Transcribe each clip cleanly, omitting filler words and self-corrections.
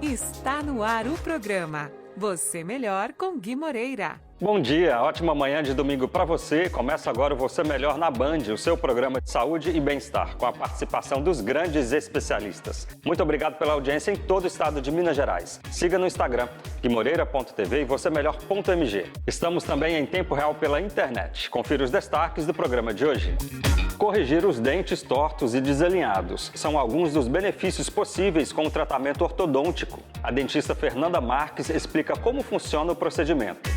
Está no ar o programa Você Melhor com Gui Moreira. Bom dia, ótima manhã de domingo para você. Começa agora o Você Melhor na Band, o seu programa de saúde e bem-estar, com a participação dos grandes especialistas. Muito obrigado pela audiência em todo o estado de Minas Gerais. Siga no Instagram, guimoreira.tv e vocêmelhor.mg. Estamos também em tempo real pela internet. Confira os destaques do programa de hoje. Corrigir os dentes tortos e desalinhados são alguns dos benefícios possíveis com o tratamento ortodôntico. A dentista Fernanda Marques explica como funciona o procedimento.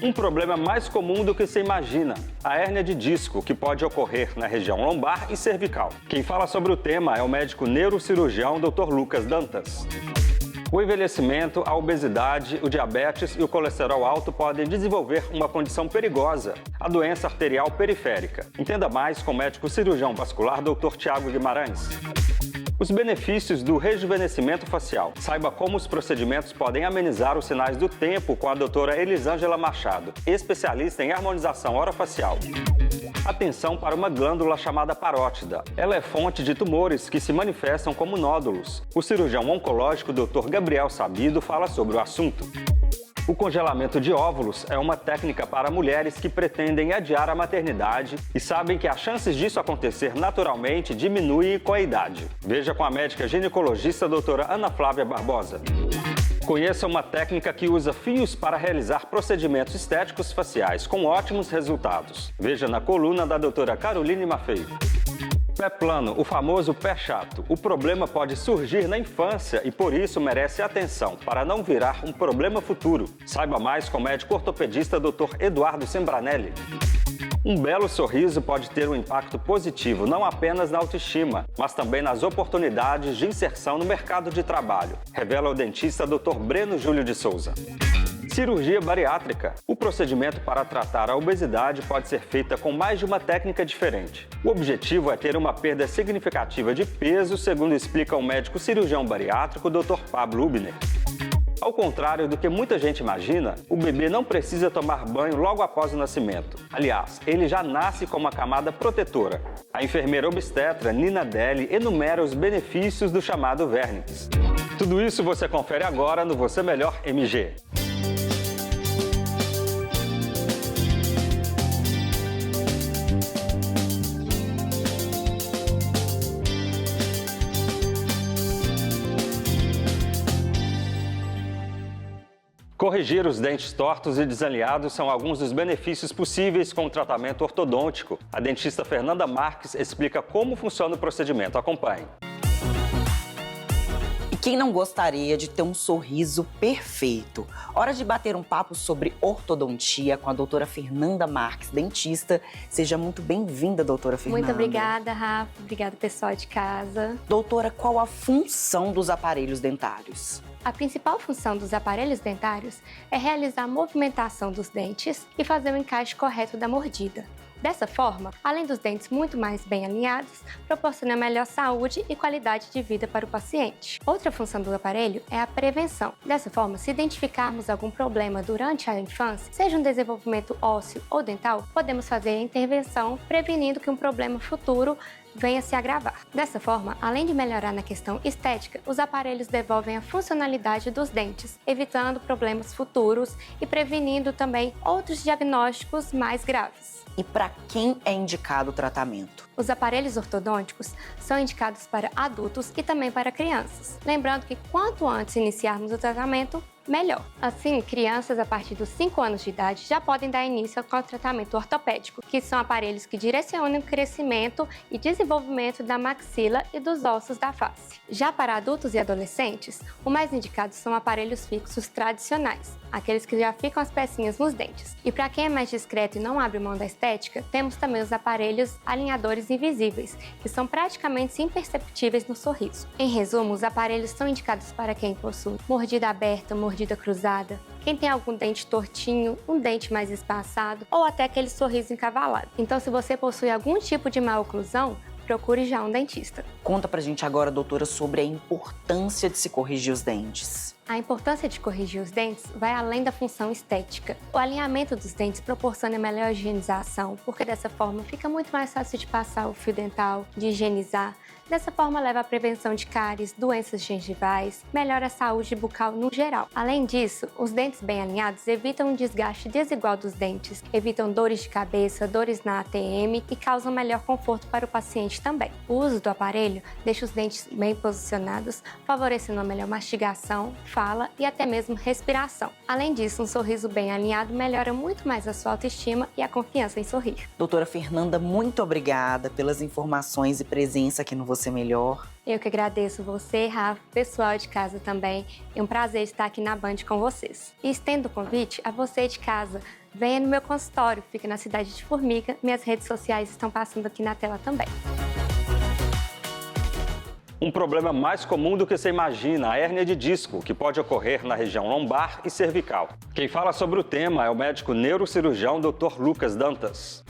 Um problema mais comum do que se imagina, a hérnia de disco, que pode ocorrer na região lombar e cervical. Quem fala sobre o tema é o médico neurocirurgião Dr. Lucas Dantas. O envelhecimento, a obesidade, o diabetes e o colesterol alto podem desenvolver uma condição perigosa, a doença arterial periférica. Entenda mais com o médico cirurgião vascular Dr. Tiago Guimarães. Os benefícios do rejuvenescimento facial. Saiba como os procedimentos podem amenizar os sinais do tempo com a doutora Elisângela Machado, especialista em harmonização orofacial. Atenção para uma glândula chamada parótida. Ela é fonte de tumores que se manifestam como nódulos. O cirurgião oncológico Dr. Gabriel Sabido fala sobre o assunto. O congelamento de óvulos é uma técnica para mulheres que pretendem adiar a maternidade e sabem que as chances disso acontecer naturalmente diminuem com a idade. Veja com a médica ginecologista doutora Ana Flávia Barbosa. Conheça uma técnica que usa fios para realizar procedimentos estéticos faciais com ótimos resultados. Veja na coluna da doutora Caroline Maffei. Pé plano, o famoso pé chato. O problema pode surgir na infância e por isso merece atenção, para não virar um problema futuro. Saiba mais com o médico ortopedista Dr. Eduardo Sembranelli. Um belo sorriso pode ter um impacto positivo não apenas na autoestima, mas também nas oportunidades de inserção no mercado de trabalho, revela o dentista Dr. Breno Júlio de Souza. Cirurgia bariátrica. O procedimento para tratar a obesidade pode ser feita com mais de uma técnica diferente. O objetivo é ter uma perda significativa de peso, segundo explica o médico cirurgião bariátrico Dr. Pablo Ubner. Ao contrário do que muita gente imagina, o bebê não precisa tomar banho logo após o nascimento. Aliás, ele já nasce com uma camada protetora. A enfermeira obstetra Nina Deli enumera os benefícios do chamado vernix. Tudo isso você confere agora no Você Melhor MG. Corrigir os dentes tortos e desalinhados são alguns dos benefícios possíveis com o tratamento ortodôntico. A dentista Fernanda Marques explica como funciona o procedimento. Acompanhe. E quem não gostaria de ter um sorriso perfeito? Hora de bater um papo sobre ortodontia com a doutora Fernanda Marques, dentista. Seja muito bem-vinda, doutora Fernanda. Muito obrigada, Rafa. Obrigada, pessoal de casa. Doutora, qual a função dos aparelhos dentários? A principal função dos aparelhos dentários é realizar a movimentação dos dentes e fazer o encaixe correto da mordida. Dessa forma, além dos dentes muito mais bem alinhados, proporciona melhor saúde e qualidade de vida para o paciente. Outra função do aparelho é a prevenção. Dessa forma, se identificarmos algum problema durante a infância, seja um desenvolvimento ósseo ou dental, podemos fazer a intervenção prevenindo que um problema futuro venha se agravar. Dessa forma, além de melhorar na questão estética, os aparelhos devolvem a funcionalidade dos dentes, evitando problemas futuros e prevenindo também outros diagnósticos mais graves. E para quem é indicado o tratamento? Os aparelhos ortodônticos são indicados para adultos e também para crianças. Lembrando que quanto antes iniciarmos o tratamento, melhor. Assim, crianças a partir dos 5 anos de idade já podem dar início ao tratamento ortopédico, que são aparelhos que direcionam o crescimento e desenvolvimento da maxila e dos ossos da face. Já para adultos e adolescentes, o mais indicado são aparelhos fixos tradicionais, aqueles que já ficam as pecinhas nos dentes. E para quem é mais discreto e não abre mão da estética, temos também os aparelhos alinhadores invisíveis, que são praticamente imperceptíveis no sorriso. Em resumo, os aparelhos são indicados para quem possui mordida aberta, mordida cruzada, quem tem algum dente tortinho, um dente mais espaçado ou até aquele sorriso encavalado. Então, se você possui algum tipo de maloclusão, procure já um dentista. Conta pra gente agora, doutora, sobre a importância de se corrigir os dentes. A importância de corrigir os dentes vai além da função estética. O alinhamento dos dentes proporciona melhor higienização, porque dessa forma fica muito mais fácil de passar o fio dental, de higienizar, Dessa forma, leva à prevenção de cáries, doenças gengivais, melhora a saúde bucal no geral. Além disso, os dentes bem alinhados evitam um desgaste desigual dos dentes, evitam dores de cabeça, dores na ATM e causam melhor conforto para o paciente também. O uso do aparelho deixa os dentes bem posicionados, favorecendo a melhor mastigação, fala e até mesmo respiração. Além disso, um sorriso bem alinhado melhora muito mais a sua autoestima e a confiança em sorrir. Doutora Fernanda, muito obrigada pelas informações e presença aqui no Você Melhor. Eu que agradeço você, Rafa, pessoal de casa também. É um prazer estar aqui na Band com vocês. E estendo o convite a você de casa. Venha no meu consultório, fica na cidade de Formiga. Minhas redes sociais estão passando aqui na tela também. Um problema mais comum do que você imagina, a hérnia de disco, que pode ocorrer na região lombar e cervical. Quem fala sobre o tema é o médico neurocirurgião Dr. Lucas Dantas.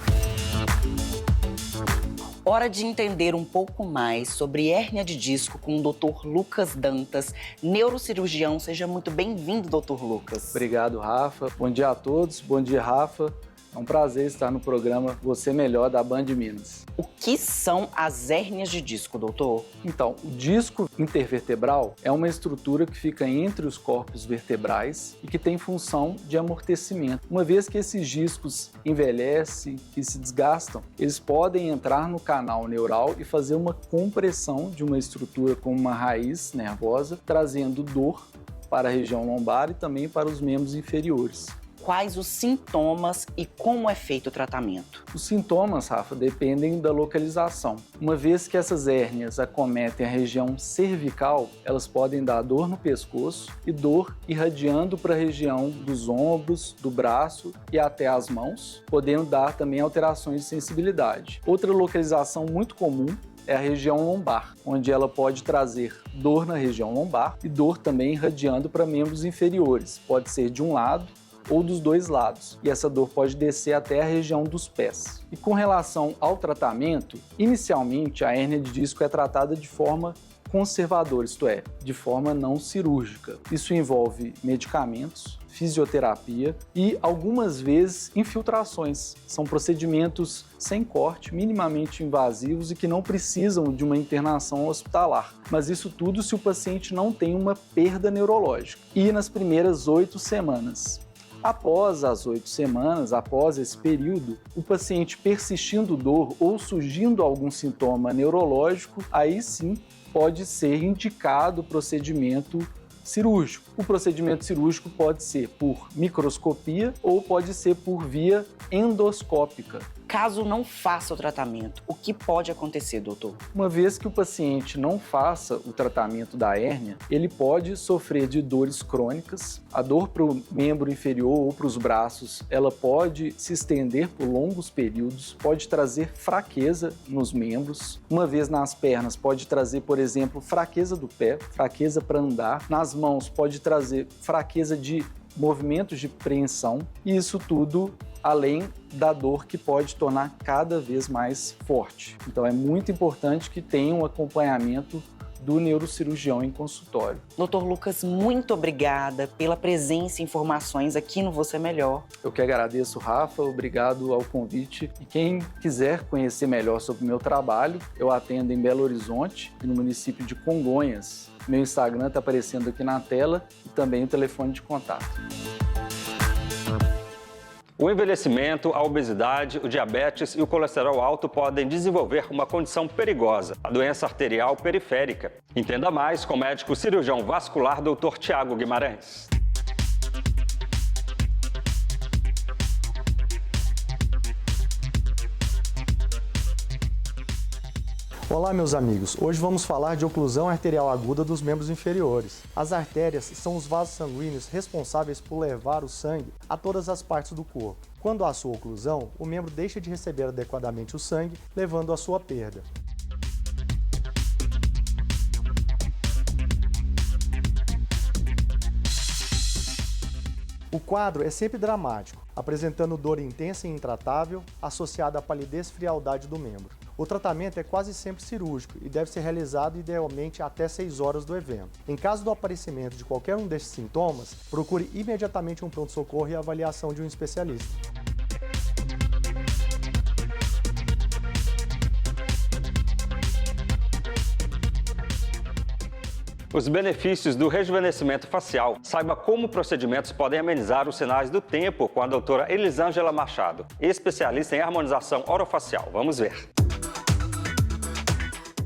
Hora de entender um pouco mais sobre hérnia de disco com o Dr. Lucas Dantas, neurocirurgião. Seja muito bem-vindo, Dr. Lucas. Obrigado, Rafa. Bom dia a todos. Bom dia, Rafa. É um prazer estar no programa Você Melhor da Band Minas. O que são as hérnias de disco, doutor? Então, o disco intervertebral é uma estrutura que fica entre os corpos vertebrais e que tem função de amortecimento. Uma vez que esses discos envelhecem e se desgastam, eles podem entrar no canal neural e fazer uma compressão de uma estrutura como uma raiz nervosa, trazendo dor para a região lombar e também para os membros inferiores. Quais os sintomas e como é feito o tratamento? Os sintomas, Rafa, dependem da localização. Uma vez que essas hérnias acometem a região cervical, elas podem dar dor no pescoço e dor irradiando para a região dos ombros, do braço e até as mãos, podendo dar também alterações de sensibilidade. Outra localização muito comum é a região lombar, onde ela pode trazer dor na região lombar e dor também irradiando para membros inferiores. Pode ser de um lado ou dos dois lados, e essa dor pode descer até a região dos pés. E com relação ao tratamento, inicialmente a hérnia de disco é tratada de forma conservadora, isto é, de forma não cirúrgica. Isso envolve medicamentos, fisioterapia e algumas vezes infiltrações. São procedimentos sem corte, minimamente invasivos e que não precisam de uma internação hospitalar. Mas isso tudo se o paciente não tem uma perda neurológica. E nas primeiras 8 semanas. Após as 8 semanas, após esse período, o paciente persistindo dor ou surgindo algum sintoma neurológico, aí sim pode ser indicado o procedimento cirúrgico. O procedimento cirúrgico pode ser por microscopia ou pode ser por via endoscópica. Caso não faça o tratamento, o que pode acontecer, doutor? Uma vez que o paciente não faça o tratamento da hérnia, ele pode sofrer de dores crônicas. A dor para o membro inferior ou para os braços, ela pode se estender por longos períodos, pode trazer fraqueza nos membros. Uma vez nas pernas, pode trazer, por exemplo, fraqueza do pé, fraqueza para andar. Nas mãos, pode trazer fraqueza de movimentos de preensão. E isso tudo além da dor que pode tornar cada vez mais forte. Então é muito importante que tenha um acompanhamento do neurocirurgião em consultório. Dr. Lucas, muito obrigada pela presença e informações aqui no Você Melhor. Eu que agradeço, Rafa, obrigado ao convite. E quem quiser conhecer melhor sobre o meu trabalho, eu atendo em Belo Horizonte e no município de Congonhas. Meu Instagram está aparecendo aqui na tela e também o telefone de contato. O envelhecimento, a obesidade, o diabetes e o colesterol alto podem desenvolver uma condição perigosa, a doença arterial periférica. Entenda mais com o médico cirurgião vascular Dr. Tiago Guimarães. Olá, meus amigos. Hoje vamos falar de oclusão arterial aguda dos membros inferiores. As artérias são os vasos sanguíneos responsáveis por levar o sangue a todas as partes do corpo. Quando há sua oclusão, o membro deixa de receber adequadamente o sangue, levando à sua perda. O quadro é sempre dramático, apresentando dor intensa e intratável, associada à palidez e frialdade do membro. O tratamento é quase sempre cirúrgico e deve ser realizado idealmente até 6 horas do evento. Em caso do aparecimento de qualquer um destes sintomas, procure imediatamente um pronto-socorro e a avaliação de um especialista. Os benefícios do rejuvenescimento facial. Saiba como procedimentos podem amenizar os sinais do tempo com a doutora Elisângela Machado, especialista em harmonização orofacial. Vamos ver.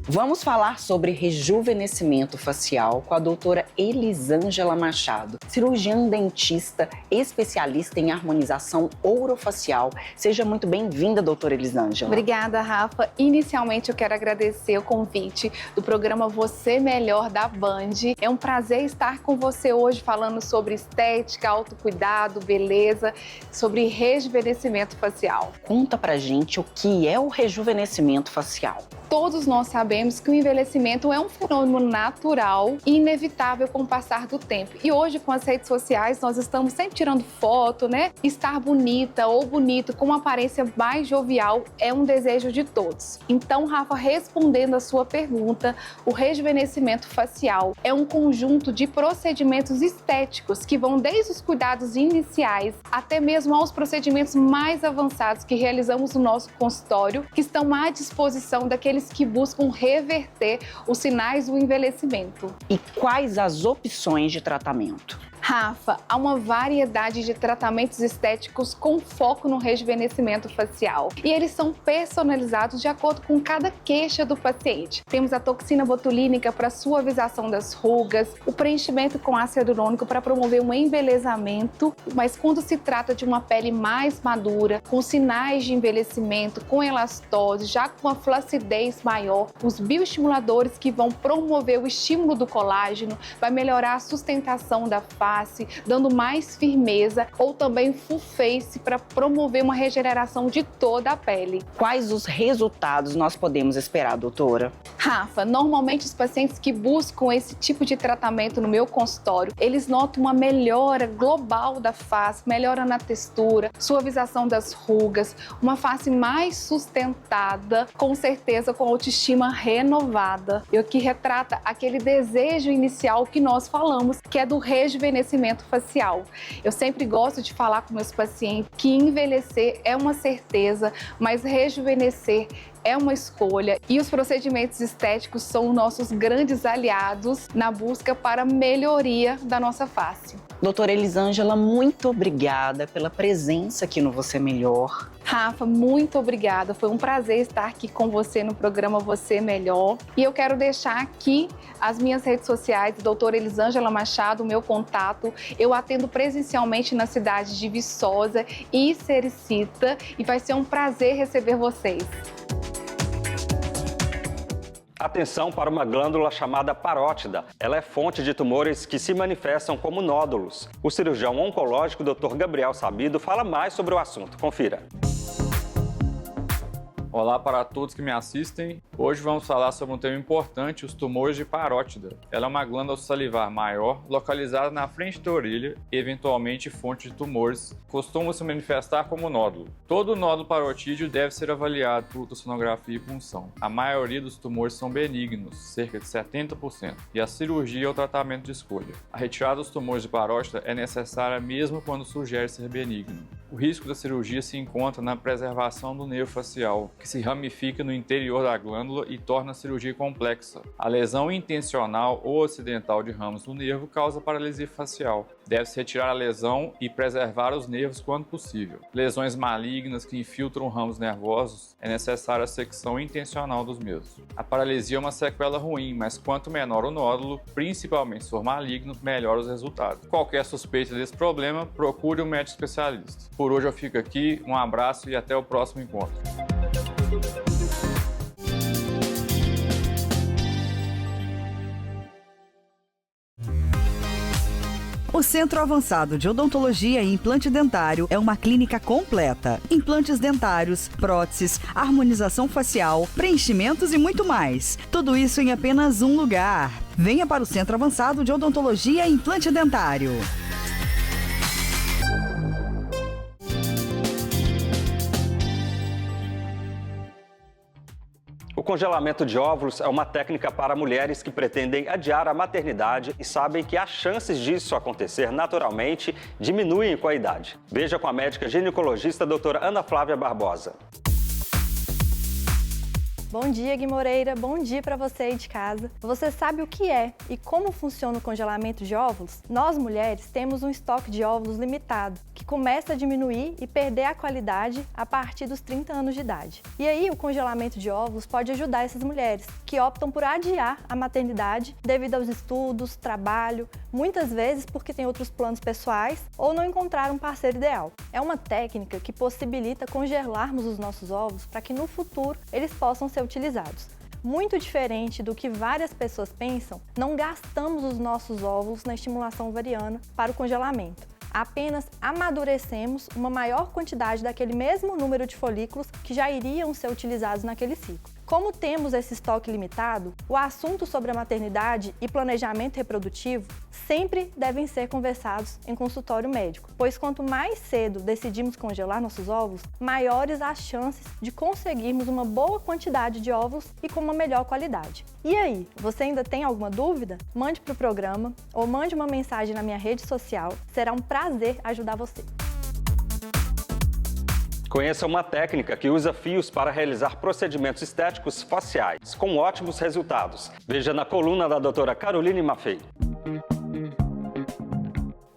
Vamos falar sobre rejuvenescimento facial com a doutora Elisângela Machado, cirurgiã dentista, especialista em harmonização orofacial. Seja muito bem-vinda, doutora Elisângela. Obrigada, Rafa. Inicialmente, eu quero agradecer o convite do programa Você Melhor da Band. É um prazer estar com você hoje falando sobre estética, autocuidado, beleza, sobre rejuvenescimento facial. Conta pra gente o que é o rejuvenescimento facial. Todos nós sabemos que o envelhecimento é um fenômeno natural e inevitável com o passar do tempo. E hoje, com as redes sociais, nós estamos sempre tirando foto, né? Estar bonita ou bonito com uma aparência mais jovial é um desejo de todos. Então, Rafa, respondendo a sua pergunta, o rejuvenescimento facial é um conjunto de procedimentos estéticos que vão desde os cuidados iniciais até mesmo aos procedimentos mais avançados que realizamos no nosso consultório, que estão à disposição daqueles que buscam reverter os sinais do envelhecimento. E quais as opções de tratamento? Rafa, há uma variedade de tratamentos estéticos com foco no rejuvenescimento facial. E eles são personalizados de acordo com cada queixa do paciente. Temos a toxina botulínica para suavização das rugas, o preenchimento com ácido hialurônico para promover um embelezamento, mas quando se trata de uma pele mais madura, com sinais de envelhecimento, com elastose, já com a flacidez maior, os bioestimuladores que vão promover o estímulo do colágeno, vai melhorar a sustentação da face, dando mais firmeza, ou também full face para promover uma regeneração de toda a pele. Quais os resultados nós podemos esperar, doutora? Rafa, normalmente os pacientes que buscam esse tipo de tratamento no meu consultório, eles notam uma melhora global da face, melhora na textura, suavização das rugas, uma face mais sustentada, com certeza com autoestima renovada. E o que retrata aquele desejo inicial que nós falamos, que é do rejuvenescimento facial. Eu sempre gosto de falar com meus pacientes que envelhecer é uma certeza, mas rejuvenescer é uma escolha, e os procedimentos estéticos são nossos grandes aliados na busca para melhoria da nossa face. Doutora Elisângela, muito obrigada pela presença aqui no Você Melhor. Rafa, muito obrigada. Foi um prazer estar aqui com você no programa Você Melhor. E eu quero deixar aqui as minhas redes sociais, doutora Elisângela Machado, o meu contato. Eu atendo presencialmente na cidade de Viçosa e Sericita, e vai ser um prazer receber vocês. Atenção para uma glândula chamada parótida. Ela é fonte de tumores que se manifestam como nódulos. O cirurgião oncológico Dr. Gabriel Sabido fala mais sobre o assunto. Confira. Olá para todos que me assistem. Hoje vamos falar sobre um tema importante, os tumores de parótida. Ela é uma glândula salivar maior, localizada na frente da orelha e eventualmente fonte de tumores. Costuma se manifestar como nódulo. Todo nódulo parotídeo deve ser avaliado por ultrassonografia e punção. A maioria dos tumores são benignos, cerca de 70%, e a cirurgia é o tratamento de escolha. A retirada dos tumores de parótida é necessária mesmo quando sugere ser benigno. O risco da cirurgia se encontra na preservação do nervo facial, que se ramifica no interior da glândula e torna a cirurgia complexa. A lesão intencional ou acidental de ramos do nervo causa paralisia facial. Deve-se retirar a lesão e preservar os nervos quando possível. Lesões malignas que infiltram ramos nervosos, é necessária a secção intencional dos mesmos. A paralisia é uma sequela ruim, mas quanto menor o nódulo, principalmente se for maligno, melhor os resultados. Qualquer suspeita desse problema, procure um médico especialista. Por hoje eu fico aqui, um abraço e até o próximo encontro. O Centro Avançado de Odontologia e Implante Dentário é uma clínica completa. Implantes dentários, próteses, harmonização facial, preenchimentos e muito mais. Tudo isso em apenas um lugar. Venha para o Centro Avançado de Odontologia e Implante Dentário. O congelamento de óvulos é uma técnica para mulheres que pretendem adiar a maternidade e sabem que as chances disso acontecer naturalmente diminuem com a idade. Veja com a médica ginecologista doutora Ana Flávia Barbosa. Bom dia, Gui Moreira. Bom dia para você aí de casa. Você sabe o que é e como funciona o congelamento de óvulos? Nós, mulheres, temos um estoque de óvulos limitado, que começa a diminuir e perder a qualidade a partir dos 30 anos de idade. E aí, o congelamento de óvulos pode ajudar essas mulheres, que optam por adiar a maternidade devido aos estudos, trabalho, muitas vezes porque tem outros planos pessoais ou não encontraram um parceiro ideal. É uma técnica que possibilita congelarmos os nossos óvulos para que no futuro eles possam ser utilizados. Muito diferente do que várias pessoas pensam, não gastamos os nossos óvulos na estimulação ovariana para o congelamento. Apenas amadurecemos uma maior quantidade daquele mesmo número de folículos que já iriam ser utilizados naquele ciclo. Como temos esse estoque limitado, o assunto sobre a maternidade e planejamento reprodutivo sempre devem ser conversados em consultório médico, pois quanto mais cedo decidimos congelar nossos óvulos, maiores as chances de conseguirmos uma boa quantidade de óvulos e com uma melhor qualidade. E aí, você ainda tem alguma dúvida? Mande para o programa ou mande uma mensagem na minha rede social, será um prazer ajudar você. Conheça uma técnica que usa fios para realizar procedimentos estéticos faciais, com ótimos resultados. Veja na coluna da doutora Caroline Maffei.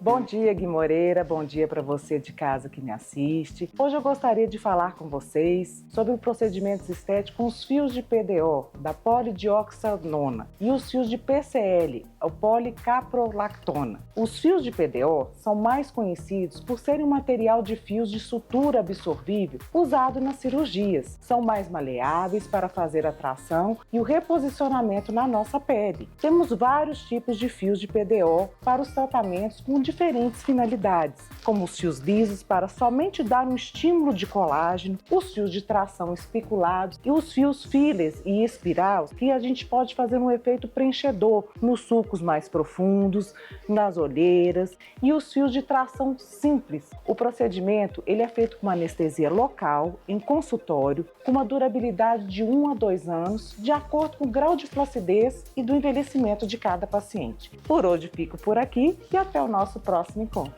Bom dia, Gui Moreira. Bom dia para você de casa que me assiste. Hoje eu gostaria de falar com vocês sobre procedimentos estéticos com os fios de PDO, da polidioxanona, e os fios de PCL, o policaprolactona. Os fios de PDO são mais conhecidos por serem um material de fios de sutura absorvível usado nas cirurgias. São mais maleáveis para fazer a tração e o reposicionamento na nossa pele. Temos vários tipos de fios de PDO para os tratamentos com diferentes finalidades, como os fios lisos para somente dar um estímulo de colágeno, os fios de tração espiculados e os fios fillers e espiral, que a gente pode fazer um efeito preenchedor nos sulcos mais profundos, nas olheiras, e os fios de tração simples. O procedimento ele é feito com uma anestesia local, em consultório, com uma durabilidade de 1 a 2 anos, de acordo com o grau de flacidez e do envelhecimento de cada paciente. Por hoje fico por aqui e até o nosso próximo encontro.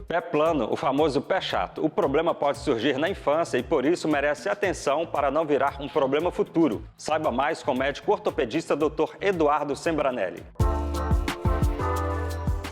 Pé plano, o famoso pé chato. O problema pode surgir na infância e por isso merece atenção para não virar um problema futuro. Saiba mais com o médico ortopedista Dr. Eduardo Sembranelli.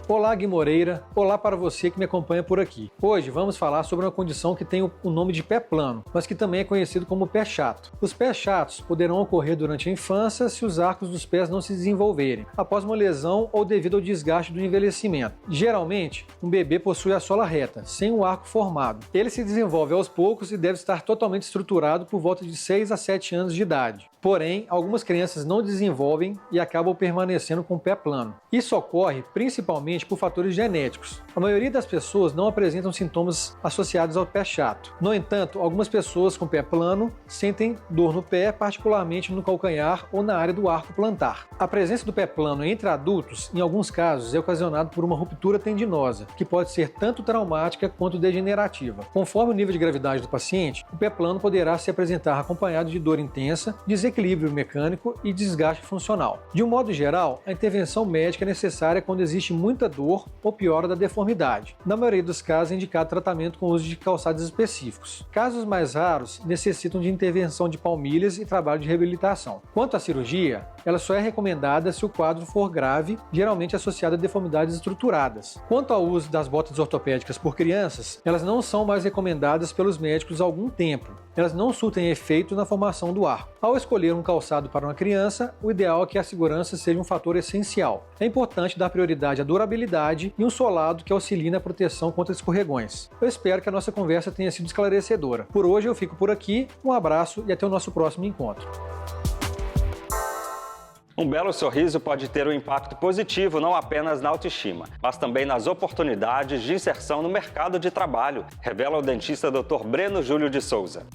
Olá, Gui Moreira. Olá para você que me acompanha por aqui. Hoje vamos falar sobre uma condição que tem o nome de pé plano, mas que também é conhecido como pé chato. Os pés chatos poderão ocorrer durante a infância se os arcos dos pés não se desenvolverem, após uma lesão ou devido ao desgaste do envelhecimento. Geralmente, um bebê possui a sola reta, sem o arco formado. Ele se desenvolve aos poucos e deve estar totalmente estruturado por volta de 6 a 7 anos de idade. Porém, algumas crianças não desenvolvem e acabam permanecendo com o pé plano. Isso ocorre principalmente por fatores genéticos. A maioria das pessoas não apresentam sintomas associados ao pé chato. No entanto, algumas pessoas com pé plano sentem dor no pé, particularmente no calcanhar ou na área do arco plantar. A presença do pé plano entre adultos, em alguns casos, é ocasionada por uma ruptura tendinosa, que pode ser tanto traumática quanto degenerativa. Conforme o nível de gravidade do paciente, o pé plano poderá se apresentar acompanhado de dor intensa, desequilíbrio mecânico e desgaste funcional. De um modo geral, a intervenção médica é necessária quando existe muita dor ou piora da deformidade. Na maioria dos casos, é indicado tratamento com uso de calçados específicos. Casos mais raros necessitam de intervenção de palmilhas e trabalho de reabilitação. Quanto à cirurgia, ela só é recomendada se o quadro for grave, geralmente associado a deformidades estruturadas. Quanto ao uso das botas ortopédicas por crianças, elas não são mais recomendadas pelos médicos há algum tempo. Elas não surtem efeito na formação do arco. Ao escolher um calçado para uma criança, o ideal é que a segurança seja um fator essencial. É importante dar prioridade à durabilidade e um solado que auxilie na proteção contra escorregões. Eu espero que a nossa conversa tenha sido esclarecedora. Por hoje eu fico por aqui, um abraço e até o nosso próximo encontro. Um belo sorriso pode ter um impacto positivo não apenas na autoestima, mas também nas oportunidades de inserção no mercado de trabalho, revela o dentista Dr. Breno Júlio de Souza.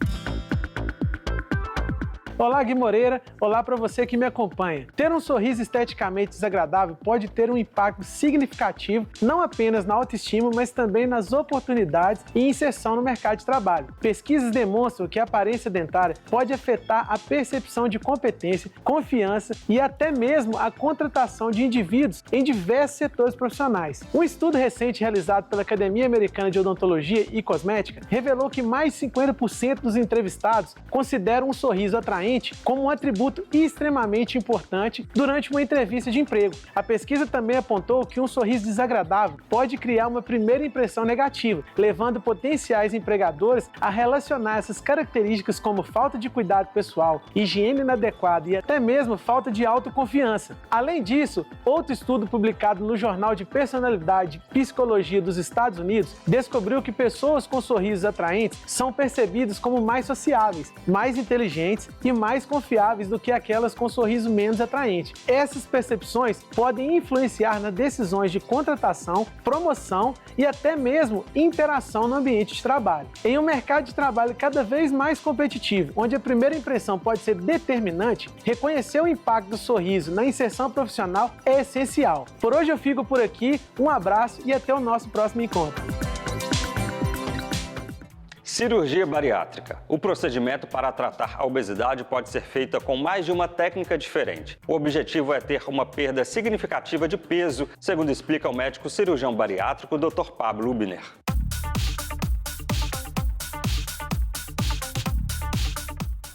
Olá, Gui Moreira. Olá para você que me acompanha. Ter um sorriso esteticamente desagradável pode ter um impacto significativo não apenas na autoestima, mas também nas oportunidades e inserção no mercado de trabalho. Pesquisas demonstram que a aparência dentária pode afetar a percepção de competência, confiança e até mesmo a contratação de indivíduos em diversos setores profissionais. Um estudo recente realizado pela Academia Americana de Odontologia e Cosmética revelou que mais de 50% dos entrevistados consideram um sorriso atraente como um atributo extremamente importante durante uma entrevista de emprego. A pesquisa também apontou que um sorriso desagradável pode criar uma primeira impressão negativa, levando potenciais empregadores a relacionar essas características como falta de cuidado pessoal, higiene inadequada e até mesmo falta de autoconfiança. Além disso, outro estudo publicado no Jornal de Personalidade e Psicologia dos Estados Unidos descobriu que pessoas com sorrisos atraentes são percebidas como mais sociáveis, mais inteligentes e mais confiáveis do que aquelas com sorriso menos atraente. Essas percepções podem influenciar nas decisões de contratação, promoção e até mesmo interação no ambiente de trabalho. Em um mercado de trabalho cada vez mais competitivo, onde a primeira impressão pode ser determinante, reconhecer o impacto do sorriso na inserção profissional é essencial. Por hoje eu fico por aqui, um abraço e até o nosso próximo encontro. Cirurgia bariátrica. O procedimento para tratar a obesidade pode ser feito com mais de uma técnica diferente. O objetivo é ter uma perda significativa de peso, segundo explica o médico cirurgião bariátrico Dr. Pablo Ubner.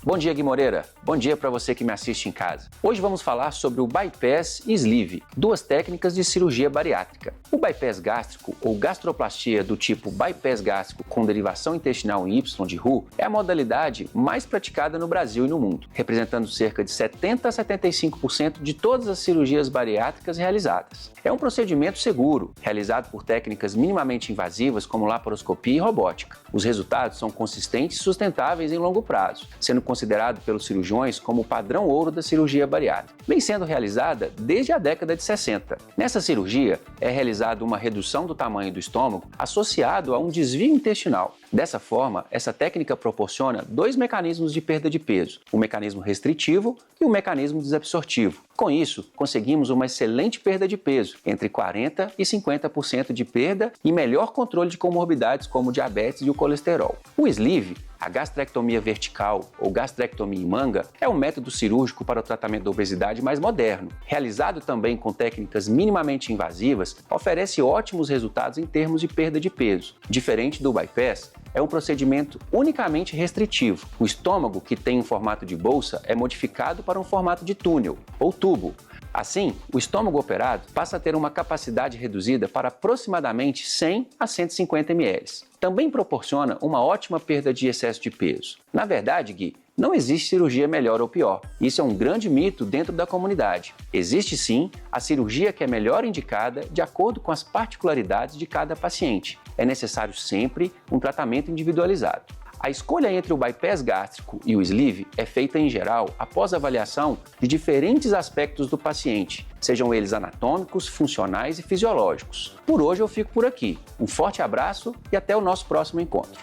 Bom dia, Gui Moreira. Bom dia para você que me assiste em casa. Hoje vamos falar sobre o bypass e sleeve, duas técnicas de cirurgia bariátrica. O bypass gástrico, ou gastroplastia do tipo bypass gástrico com derivação intestinal em Y de Roux, é a modalidade mais praticada no Brasil e no mundo, representando cerca de 70 a 75% de todas as cirurgias bariátricas realizadas. É um procedimento seguro, realizado por técnicas minimamente invasivas como laparoscopia e robótica. Os resultados são consistentes e sustentáveis em longo prazo, sendo considerado pelos cirurgiões como o padrão ouro da cirurgia bariátrica. Vem sendo realizada desde a década de 60. Nessa cirurgia, é realizada uma redução do tamanho do estômago associado a um desvio intestinal. Dessa forma, essa técnica proporciona dois mecanismos de perda de peso, o mecanismo restritivo e o mecanismo desabsortivo. Com isso, conseguimos uma excelente perda de peso, entre 40% e 50% de perda e melhor controle de comorbidades como diabetes e o colesterol. O sleeve, a gastrectomia vertical ou gastrectomia em manga, é um método cirúrgico para o tratamento da obesidade mais moderno. Realizado também com técnicas minimamente invasivas, oferece ótimos resultados em termos de perda de peso. Diferente do bypass, é um procedimento unicamente restritivo. O estômago, que tem um formato de bolsa, é modificado para um formato de túnel ou tubo. Assim, o estômago operado passa a ter uma capacidade reduzida para aproximadamente 100 a 150 ml. Também proporciona uma ótima perda de excesso de peso. Na verdade, Gui, não existe cirurgia melhor ou pior. Isso é um grande mito dentro da comunidade. Existe sim a cirurgia que é melhor indicada de acordo com as particularidades de cada paciente. É necessário sempre um tratamento individualizado. A escolha entre o bypass gástrico e o sleeve é feita, em geral, após avaliação de diferentes aspectos do paciente, sejam eles anatômicos, funcionais e fisiológicos. Por hoje eu fico por aqui. Um forte abraço e até o nosso próximo encontro.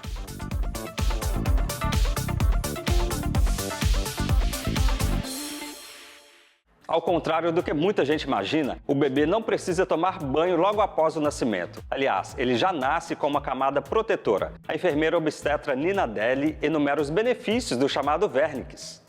Ao contrário do que muita gente imagina, o bebê não precisa tomar banho logo após o nascimento. Aliás, ele já nasce com uma camada protetora. A enfermeira obstetra Nina Deli enumera os benefícios do chamado vernix.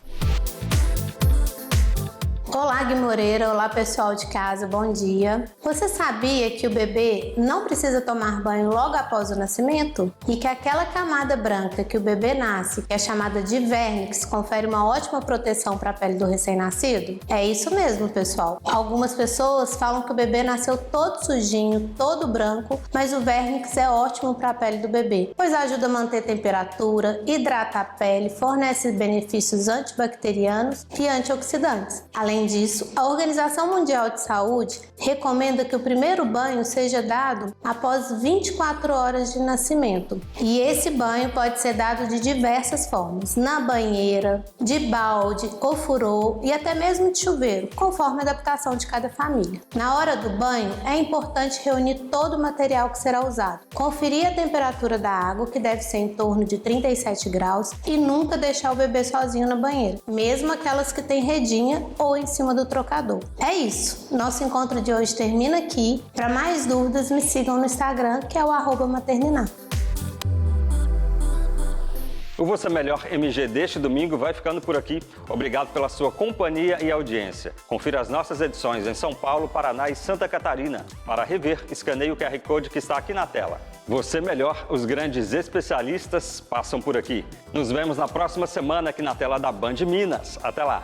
Olá, Gui Moreira. Olá, pessoal de casa. Bom dia. Você sabia que o bebê não precisa tomar banho logo após o nascimento? E que aquela camada branca que o bebê nasce, que é chamada de vernix, confere uma ótima proteção para a pele do recém-nascido? É isso mesmo, pessoal. Algumas pessoas falam que o bebê nasceu todo sujinho, todo branco, mas o vernix é ótimo para a pele do bebê, pois ajuda a manter temperatura, hidrata a pele, fornece benefícios antibacterianos e antioxidantes. Além Além disso, a Organização Mundial de Saúde recomenda que o primeiro banho seja dado após 24 horas de nascimento. E esse banho pode ser dado de diversas formas, na banheira, de balde, ofurô e até mesmo de chuveiro, conforme a adaptação de cada família. Na hora do banho, é importante reunir todo o material que será usado, conferir a temperatura da água, que deve ser em torno de 37 graus, e nunca deixar o bebê sozinho na banheira, mesmo aquelas que têm redinha ou em cima do trocador. É isso, nosso encontro de hoje termina aqui. Para mais dúvidas, me sigam no Instagram, que é o @materninar. O Você Melhor MG deste domingo vai ficando por aqui. Obrigado pela sua companhia e audiência. Confira as nossas edições em São Paulo, Paraná e Santa Catarina. Para rever, escaneie o QR Code que está aqui na tela. Você Melhor, os grandes especialistas passam por aqui. Nos vemos na próxima semana aqui na tela da Band Minas. Até lá!